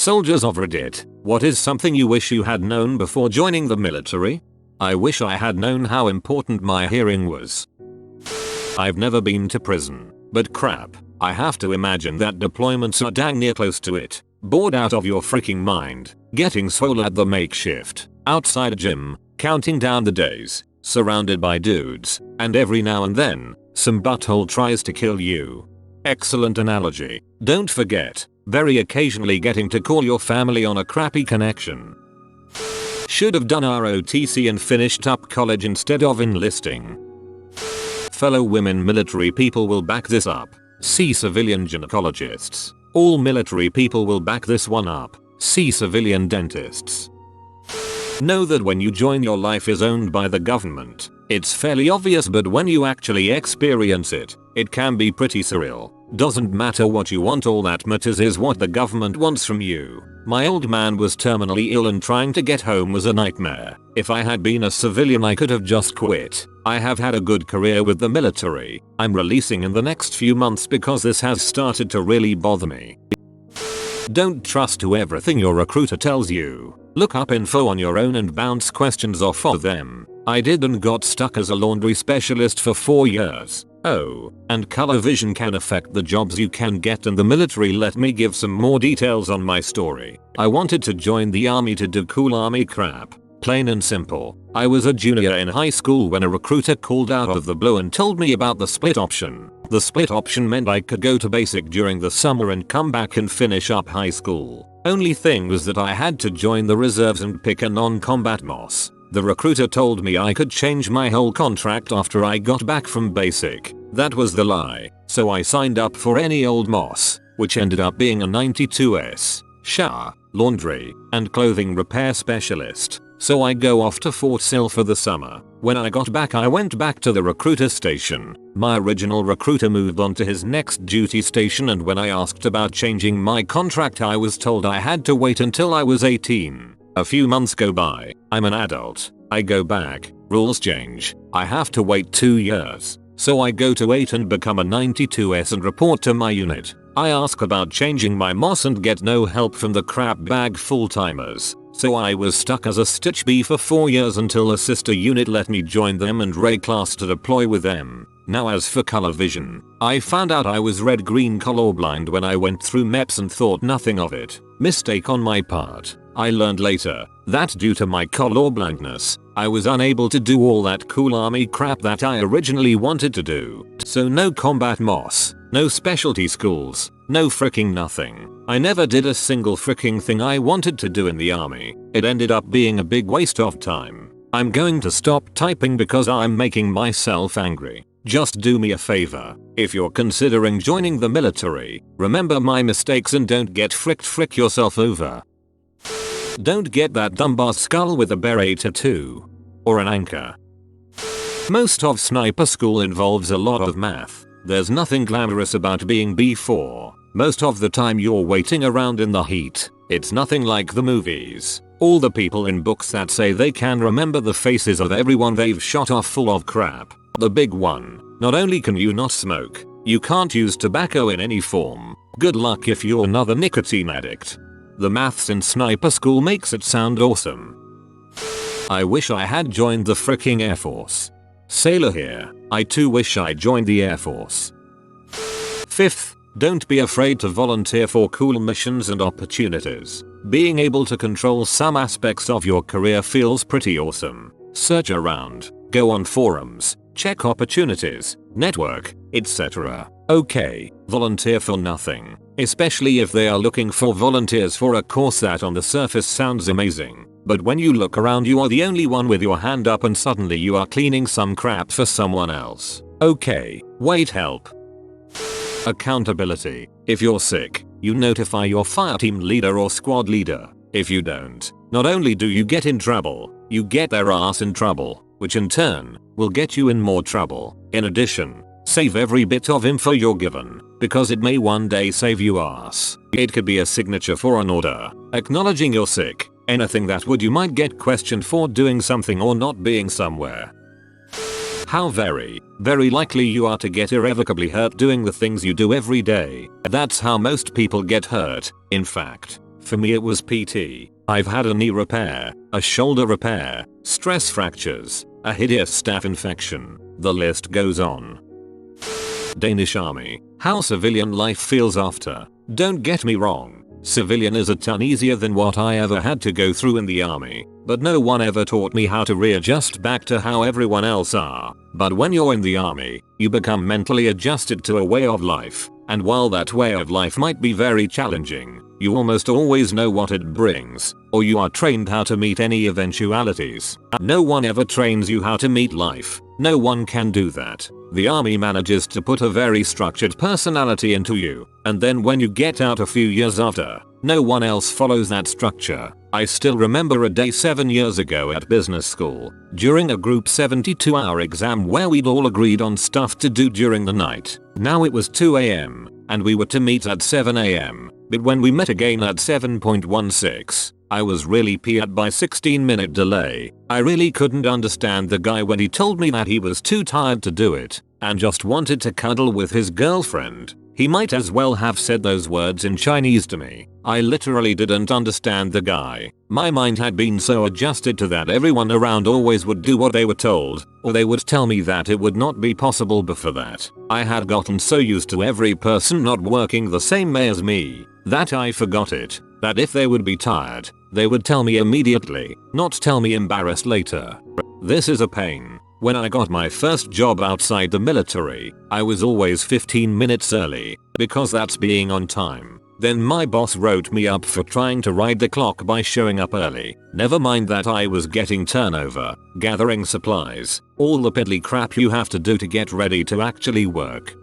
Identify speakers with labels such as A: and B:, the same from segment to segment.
A: Soldiers of Reddit, what is something you wish you had known before joining the military? I wish I had known how important my hearing was. I've never been to prison, but crap, I have to imagine that deployments are dang near close to it. Bored out of your freaking mind, getting swole at the makeshift, outside gym, counting down the days, surrounded by dudes, and every now and then, some butthole tries to kill you. Excellent analogy. Don't forget, very occasionally getting to call your family on a crappy connection. Should have done ROTC and finished up college instead of enlisting. Fellow women military people will back this up. See civilian gynecologists. All military people will back this one up. See civilian dentists. Know that when you join, your life is owned by the government. It's fairly obvious, but when you actually experience it, it can be pretty surreal. Doesn't matter what you want, all that matters is what the government wants from you. My old man was terminally ill and trying to get home was a nightmare. If I had been a civilian, I could have just quit. I have had a good career with the military. I'm releasing in the next few months because this has started to really bother me. Don't trust to everything your recruiter tells you. Look up info on your own and bounce questions off of them. I did and got stuck as a laundry specialist for 4 years. Oh, and color vision can affect the jobs you can get in the military. Let me give some more details on my story. I wanted to join the army to do cool army crap. Plain and simple. I was a junior in high school when a recruiter called out of the blue and told me about the split option. The split option meant I could go to basic during the summer and come back and finish up high school. Only thing was that I had to join the reserves and pick a non-combat MOS. The recruiter told me I could change my whole contract after I got back from basic. That was the lie. So I signed up for any old MOS, which ended up being a 92S. Shower, laundry, and clothing repair specialist. So I go off to Fort Sill for the summer. When I got back, I went back to the recruiter station. My original recruiter moved on to his next duty station, and when I asked about changing my contract, I was told I had to wait until I was 18. A few months go by. I'm an adult. I go back. Rules change. I have to wait 2 years. So I go to 8 and become a 92S and report to my unit. I ask about changing my MOS and get no help from the crap bag full-timers. So I was stuck as a Stitch B for 4 years until a sister unit let me join them and reclass to deploy with them. Now as for color vision, I found out I was red-green colorblind when I went through MEPS and thought nothing of it. Mistake on my part. I learned later that due to my colorblindness, I was unable to do all that cool army crap that I originally wanted to do. So no combat MOS, no specialty schools, no fricking nothing. I never did a single fricking thing I wanted to do in the army. It ended up being a big waste of time. I'm going to stop typing because I'm making myself angry. Just do me a favor. If you're considering joining the military, remember my mistakes and don't get frick yourself over. Don't get that dumbass skull with a beret tattoo. Or an anchor. Most of sniper school involves a lot of math. There's nothing glamorous about being B4. Most of the time you're waiting around in the heat. It's nothing like the movies. All the people in books that say they can remember the faces of everyone they've shot are full of crap. The big one. Not only can you not smoke, you can't use tobacco in any form. Good luck if you're another nicotine addict. The maths in sniper school makes it sound awesome. I wish I had joined the fricking Air Force. Sailor here. I too wish I joined the Air Force. 5th, don't be afraid to volunteer for cool missions and opportunities. Being able to control some aspects of your career feels pretty awesome. Search around, go on forums, check opportunities, network, etc. Okay, volunteer for nothing. Especially if they are looking for volunteers for a course that on the surface sounds amazing. But when you look around, you are the only one with your hand up and suddenly you are cleaning some crap for someone else. Okay, wait, help. Accountability. If you're sick, you notify your fire team leader or squad leader. If you don't, not only do you get in trouble, you get their ass in trouble, which in turn will get you in more trouble. In addition, save every bit of info you're given, because it may one day save you ass. It could be a signature for an order, acknowledging you're sick, anything that would you might get questioned for doing something or not being somewhere. How very likely you are to get irrevocably hurt doing the things you do every day. That's how most people get hurt. In fact, For me it was PT. I've had a knee repair, a shoulder repair, stress fractures, a hideous staph infection. The list goes on. Danish Army. How civilian life feels after. Don't get me wrong, civilian is a ton easier than what I ever had to go through in the army, but no one ever taught me how to readjust back to how everyone else are. But when you're in the army, you become mentally adjusted to a way of life, and while that way of life might be very challenging, you almost always know what it brings, or you are trained how to meet any eventualities. No one ever trains you how to meet life. No one can do that. The army manages to put a very structured personality into you, and then when you get out a few years after, no one else follows that structure. I still remember a day 7 years ago at business school, during a group 72-hour exam where we'd all agreed on stuff to do during the night. Now it was 2 AM, and we were to meet at 7 AM, but when we met again at 7:16, I was really peed by 16-minute delay. I really couldn't understand the guy when he told me that he was too tired to do it and just wanted to cuddle with his girlfriend. He might as well have said those words in Chinese to me. I literally didn't understand the guy. My mind had been so adjusted to that everyone around always would do what they were told, or they would tell me that it would not be possible before that. I had gotten so used to every person not working the same way as me that I forgot it. That if they would be tired, they would tell me immediately, not tell me embarrassed later. This is a pain. When I got my first job outside the military, I was always 15 minutes early, because that's being on time. Then my boss wrote me up for trying to ride the clock by showing up early. Never mind that I was getting turnover, gathering supplies, all the piddly crap you have to do to get ready to actually work.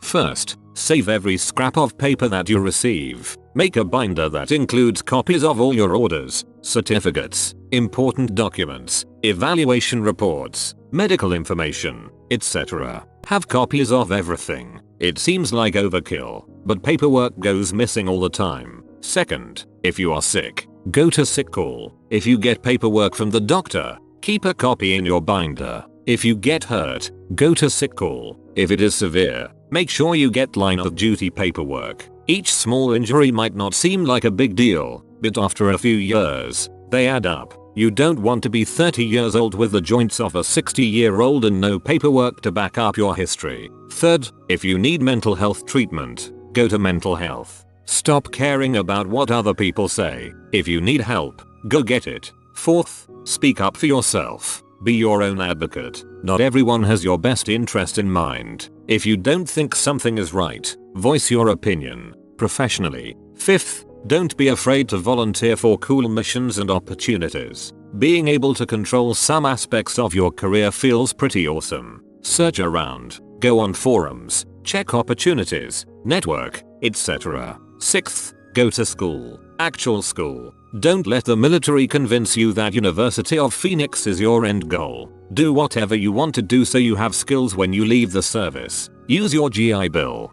A: First, save every scrap of paper that you receive. Make a binder that includes copies of all your orders, certificates, important documents, evaluation reports, medical information, etc. Have copies of everything. It seems like overkill, but paperwork goes missing all the time. Second, if you are sick, go to sick call. If you get paperwork from the doctor, keep a copy in your binder. If you get hurt, go to sick call. If it is severe, make sure you get line of duty paperwork. Each small injury might not seem like a big deal, but after a few years, they add up. You don't want to be 30 years old with the joints of a 60-year-old and no paperwork to back up your history. Third, if you need mental health treatment, go to mental health. Stop caring about what other people say. If you need help, go get it. Fourth, speak up for yourself. Be your own advocate. Not everyone has your best interest in mind. If you don't think something is right, voice your opinion professionally. Fifth, don't be afraid to volunteer for cool missions and opportunities. Being able to control some aspects of your career feels pretty awesome. Search around, go on forums, check opportunities, network, etc. Sixth, go to school. Actual school. Don't let the military convince you that University of Phoenix is your end goal. Do whatever you want to do so you have skills when you leave the service. Use your GI Bill.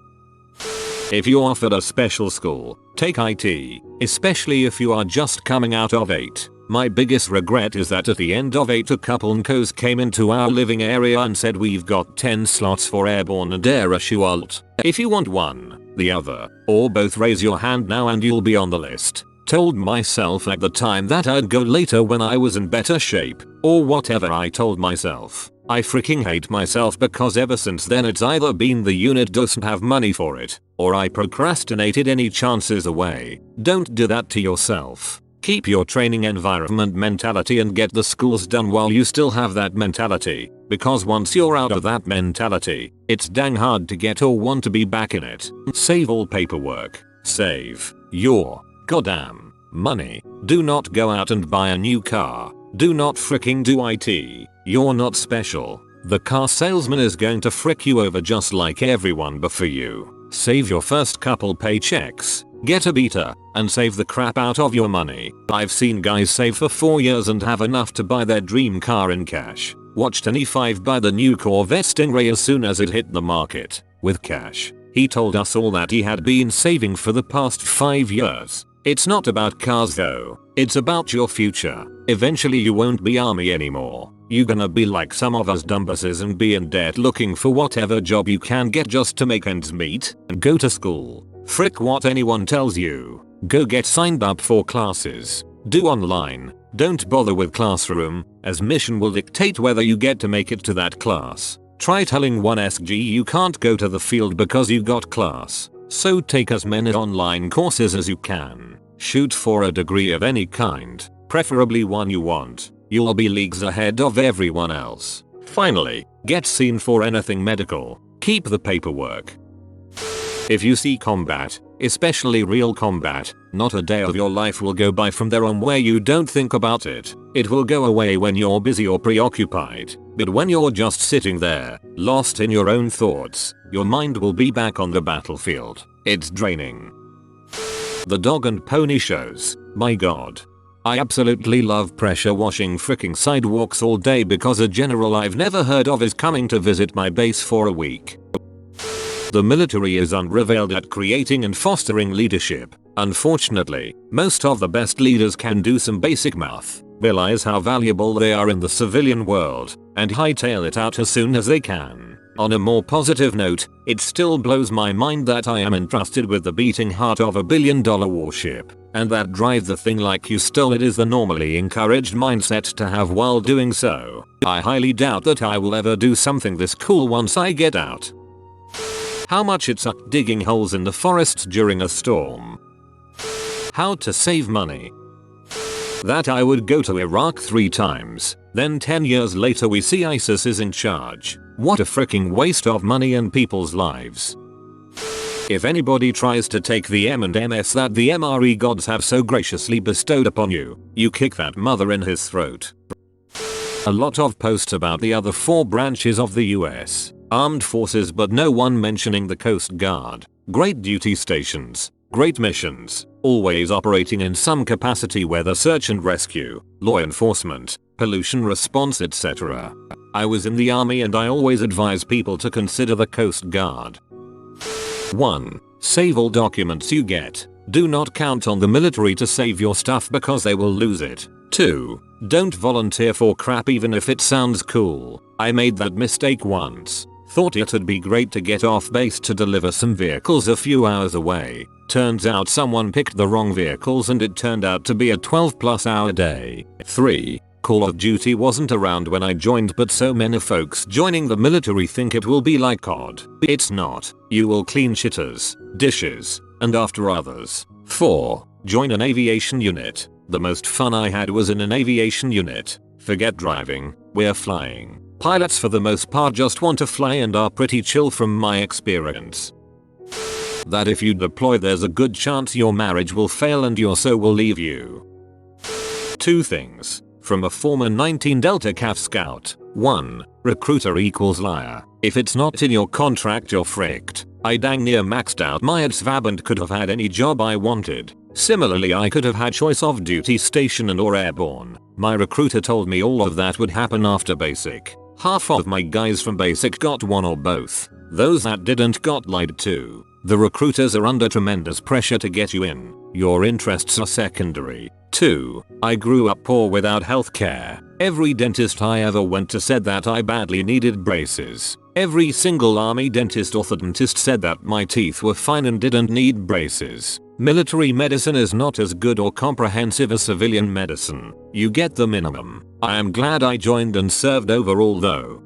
A: If you're offered a special school, take IT, especially if you are just coming out of 8. My biggest regret is that at the end of 8 a couple NCOs came into our living area and said we've got 10 slots for airborne and air assault. If you want one, the other, or both raise your hand now and you'll be on the list. Told myself at the time that I'd go later when I was in better shape, or whatever I told myself. I freaking hate myself because ever since then it's either been the unit doesn't have money for it, or I procrastinated any chances away. Don't do that to yourself. Keep your training environment mentality and get the schools done while you still have that mentality, because once you're out of that mentality, it's dang hard to get or want to be back in it. Save all paperwork. Save your goddamn money. Do not go out and buy a new car. Do not fricking do IT. You're not special. The car salesman is going to frick you over just like everyone before you. Save your first couple paychecks. Get a beta, and save the crap out of your money. I've seen guys save for 4 years and have enough to buy their dream car in cash. Watched an E5 buy the new Corvette Stingray as soon as it hit the market, with cash. He told us all that he had been saving for the past 5 years. It's not about cars though, it's about your future. Eventually you won't be army anymore. You gonna be like some of us dumbasses and be in debt looking for whatever job you can get just to make ends meet, and go to school. Frick what anyone tells you. Go get signed up for classes. Do online. Don't bother with classroom, as mission will dictate whether you get to make it to that class. Try telling 1SG you can't go to the field because you got class. So take as many online courses as you can. Shoot for a degree of any kind, preferably one you want. You'll be leagues ahead of everyone else. Finally, get seen for anything medical. Keep the paperwork. If you see combat, especially real combat, not a day of your life will go by from there on where you don't think about it. It will go away when you're busy or preoccupied. But when you're just sitting there, lost in your own thoughts, your mind will be back on the battlefield. It's draining. The dog and pony shows. My god. I absolutely love pressure washing fricking sidewalks all day because a general I've never heard of is coming to visit my base for a week. The military is unrivaled at creating and fostering leadership. Unfortunately, most of the best leaders can do some basic math, realize how valuable they are in the civilian world, and hightail it out as soon as they can. On a more positive note, it still blows my mind that I am entrusted with the beating heart of $1 billion warship, and that drive the thing like you stole it is the normally encouraged mindset to have while doing so. I highly doubt that I will ever do something this cool once I get out. How much it sucked digging holes in the forests during a storm. How to save money. That I would go to Iraq 3 times, then 10 years later we see ISIS is in charge. What a freaking waste of money and people's lives. If anybody tries to take the M&Ms that the MRE gods have so graciously bestowed upon you, you kick that mother in his throat. A lot of posts about the other 4 branches of the US Armed Forces, but no one mentioning the Coast Guard. Great duty stations, great missions, always operating in some capacity, whether search and rescue, law enforcement, pollution response, etc. I was in the army and I always advise people to consider the Coast Guard. 1. Save all documents you get. Do not count on the military to save your stuff because they will lose it. 2. Don't volunteer for crap even if it sounds cool. I made that mistake once. Thought it'd be great to get off base to deliver some vehicles a few hours away. Turns out someone picked the wrong vehicles and it turned out to be a 12+ hour day. 3. Call of Duty wasn't around when I joined, but so many folks joining the military think it will be like COD. It's not. You will clean shitters, dishes, and after others. 4. Join an aviation unit. The most fun I had was in an aviation unit. Forget driving, we're flying. Pilots for the most part just want to fly and are pretty chill from my experience. That if you deploy there's a good chance your marriage will fail and your soul will leave you. 2 things. From a former 19 Delta Cav Scout. 1. Recruiter equals liar. If it's not in your contract you're fricked. I dang near maxed out my ADSVAB and could have had any job I wanted. Similarly, I could have had choice of duty station and or airborne. My recruiter told me all of that would happen after basic. Half of my guys from basic got one or both. Those that didn't got lied to. The recruiters are under tremendous pressure to get you in. Your interests are secondary. 2. I grew up poor without healthcare. Every dentist I ever went to said that I badly needed braces. Every single army dentist orthodontist said that my teeth were fine and didn't need braces. Military medicine is not as good or comprehensive as civilian medicine. You get the minimum. I am glad I joined and served overall though.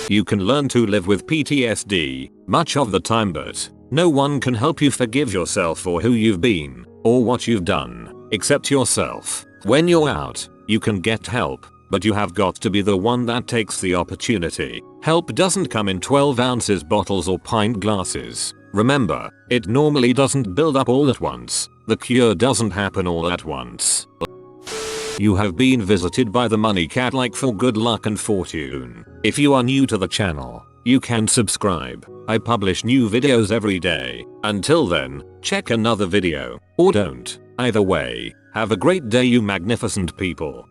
A: You can learn to live with PTSD much of the time, but no one can help you forgive yourself for who you've been or what you've done, except yourself. When you're out, you can get help, but you have got to be the one that takes the opportunity. Help doesn't come in 12 ounces bottles or pint glasses. Remember, it normally doesn't build up all at once. The cure doesn't happen all at once. You have been visited by the money cat like for good luck and fortune. If you are new to the channel, you can subscribe. I publish new videos every day. Until then, check another video, or don't. Either way, have a great day you magnificent people.